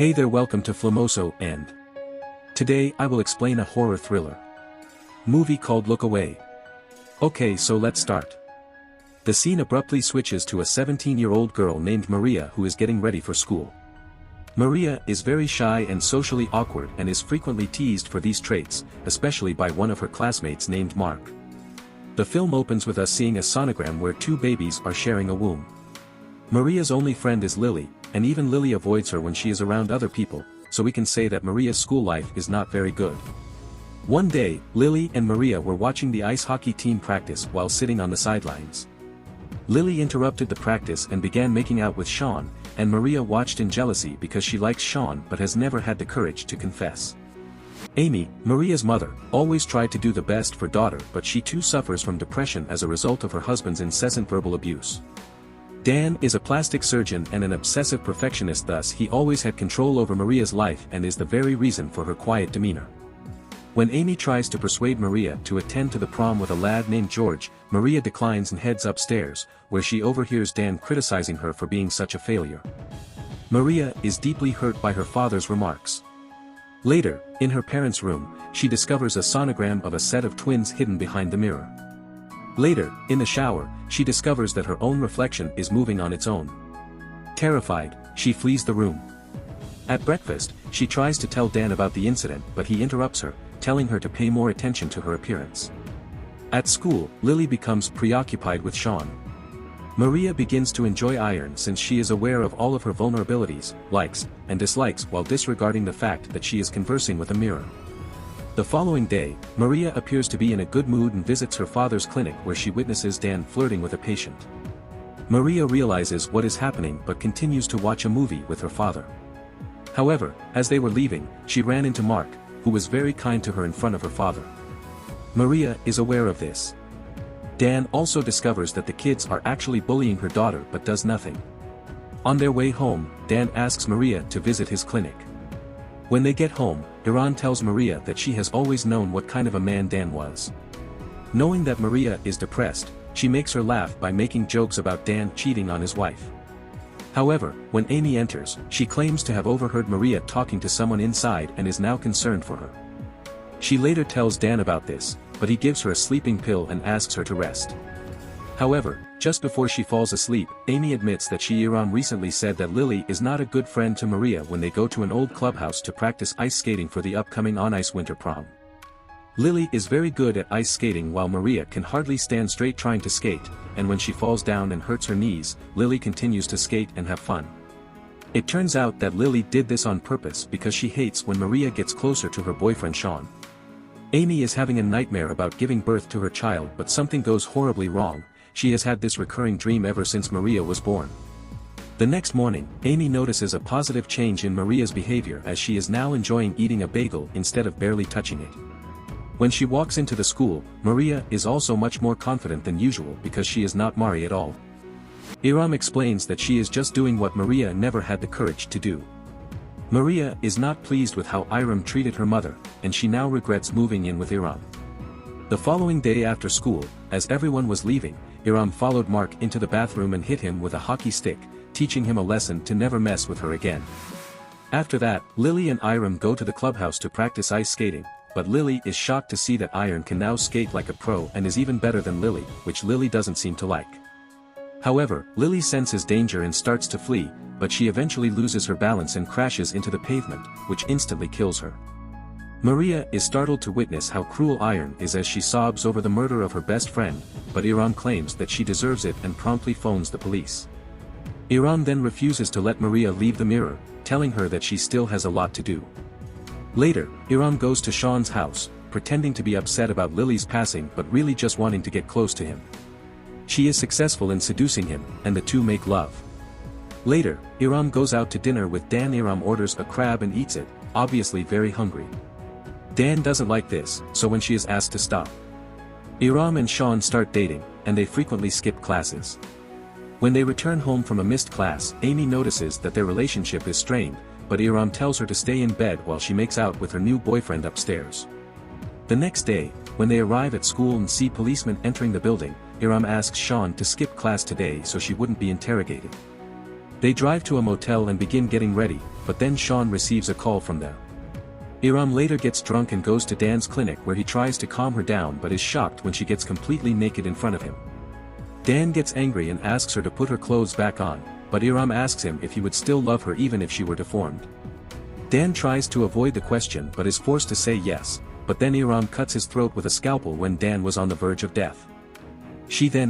Hey there, welcome to FLIMOZO, and today I will explain a horror thriller movie called Look Away. Okay, so let's start. The scene abruptly switches to a 17-year-old girl named Maria who is getting ready for school. Maria is very shy and socially awkward and is frequently teased for these traits, especially by one of her classmates named Mark. The film opens with us seeing a sonogram where two babies are sharing a womb. Maria's only friend is Lily, and even Lily avoids her when she is around other people, so we can say that Maria's school life is not very good. One day, Lily and Maria were watching the ice hockey team practice while sitting on the sidelines. Lily interrupted the practice and began making out with Sean, and Maria watched in jealousy because she likes Sean but has never had the courage to confess. Amy, Maria's mother, always tried to do the best for daughter, but she too suffers from depression as a result of her husband's incessant verbal abuse. Dan is a plastic surgeon and an obsessive perfectionist, thus he always had control over Maria's life and is the very reason for her quiet demeanor. When Amy tries to persuade Maria to attend to the prom with a lad named George, Maria declines and heads upstairs, where she overhears Dan criticizing her for being such a failure. Maria is deeply hurt by her father's remarks. Later, in her parents' room, she discovers a sonogram of a set of twins hidden behind the mirror. Later, in the shower, she discovers that her own reflection is moving on its own. Terrified, she flees the room. At breakfast, she tries to tell Dan about the incident, but he interrupts her, telling her to pay more attention to her appearance. At school, Lily becomes preoccupied with Sean. Maria begins to enjoy Iron since she is aware of all of her vulnerabilities, likes, and dislikes while disregarding the fact that she is conversing with a mirror. The following day, Maria appears to be in a good mood and visits her father's clinic where she witnesses Dan flirting with a patient. Maria realizes what is happening but continues to watch a movie with her father. However, as they were leaving, she ran into Mark, who was very kind to her in front of her father. Maria is aware of this. Dan also discovers that the kids are actually bullying her daughter but does nothing. On their way home, Dan asks Maria to visit his clinic. When they get home, Iran tells Maria that she has always known what kind of a man Dan was. Knowing that Maria is depressed, she makes her laugh by making jokes about Dan cheating on his wife. However, when Amy enters, she claims to have overheard Maria talking to someone inside and is now concerned for her. She later tells Dan about this, but he gives her a sleeping pill and asks her to rest. However, just before she falls asleep, Amy admits that Iran recently said that Lily is not a good friend to Maria when they go to an old clubhouse to practice ice skating for the upcoming on-ice winter prom. Lily is very good at ice skating while Maria can hardly stand straight trying to skate, and when she falls down and hurts her knees, Lily continues to skate and have fun. It turns out that Lily did this on purpose because she hates when Maria gets closer to her boyfriend Sean. Amy is having a nightmare about giving birth to her child, but something goes horribly wrong. She has had this recurring dream ever since Maria was born. The next morning, Amy notices a positive change in Maria's behavior as she is now enjoying eating a bagel instead of barely touching it. When she walks into the school, Maria is also much more confident than usual because she is not Mari at all. Iram explains that she is just doing what Maria never had the courage to do. Maria is not pleased with how Iram treated her mother, and she now regrets moving in with Iram. The following day after school, as everyone was leaving, Iram followed Mark into the bathroom and hit him with a hockey stick, teaching him a lesson to never mess with her again. After that, Lily and Iram go to the clubhouse to practice ice skating, but Lily is shocked to see that Iron can now skate like a pro and is even better than Lily, which Lily doesn't seem to like. However, Lily senses danger and starts to flee, but she eventually loses her balance and crashes into the pavement, which instantly kills her. Maria is startled to witness how cruel Iron is as she sobs over the murder of her best friend, but Iran claims that she deserves it and promptly phones the police. Iran then refuses to let Maria leave the mirror, telling her that she still has a lot to do. Later, Iran goes to Sean's house, pretending to be upset about Lily's passing but really just wanting to get close to him. She is successful in seducing him, and the two make love. Later, Iram goes out to dinner with Dan. Iram orders a crab and eats it, obviously very hungry. Dan doesn't like this, so when she is asked to stop, Iram and Sean start dating, and they frequently skip classes. When they return home from a missed class, Amy notices that their relationship is strained, but Iram tells her to stay in bed while she makes out with her new boyfriend upstairs. The next day, when they arrive at school and see policemen entering the building, Iram asks Sean to skip class today so she wouldn't be interrogated. They drive to a motel and begin getting ready, but then Sean receives a call from them. Iram later gets drunk and goes to Dan's clinic where he tries to calm her down but is shocked when she gets completely naked in front of him. Dan gets angry and asks her to put her clothes back on, but Iram asks him if he would still love her even if she were deformed. Dan tries to avoid the question but is forced to say yes, but then Iram cuts his throat with a scalpel when Dan was on the verge of death. She then